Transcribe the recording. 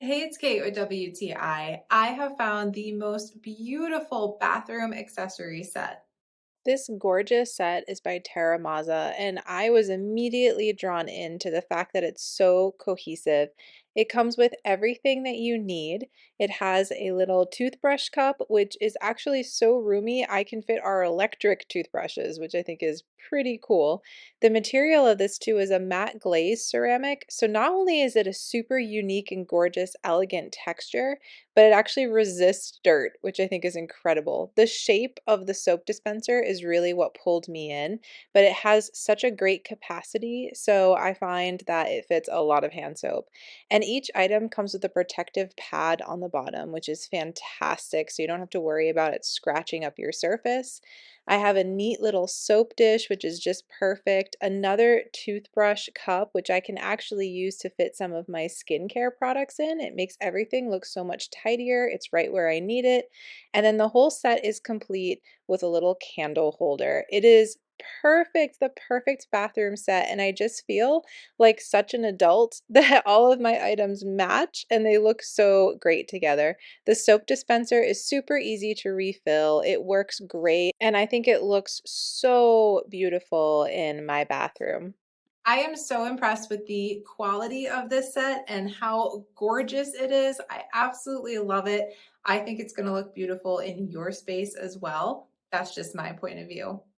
Hey, it's Kate with WTI. I have found the most beautiful bathroom accessory set. This gorgeous set is by Terramoza, and I was immediately drawn into the fact that it's so cohesive. It comes with everything that you need. It has a little toothbrush cup, which is actually so roomy, I can fit our electric toothbrushes, which I think is pretty cool. The material of this too is a matte glaze ceramic, so not only is it a super unique and gorgeous, elegant texture, but it actually resists dirt, which I think is incredible. The shape of the soap dispenser is really what pulled me in, but it has such a great capacity, so I find that it fits a lot of hand soap. And each item comes with a protective pad on the bottom, which is fantastic, so you don't have to worry about it scratching up your surface. I have a neat little soap dish, which is just perfect. Another toothbrush cup, which I can actually use to fit some of my skincare products in. It makes everything look so much tidier. It's right where I need it. And then the whole set is complete with a little candle holder. It is perfect, the perfect bathroom set. And I just feel like such an adult that all of my items match and they look so great together. The soap dispenser is super easy to refill. It works great, and I think it looks so beautiful in my bathroom. I am so impressed with the quality of this set and how gorgeous it is. I absolutely love it. I think it's going to look beautiful in your space as well. That's just my point of view.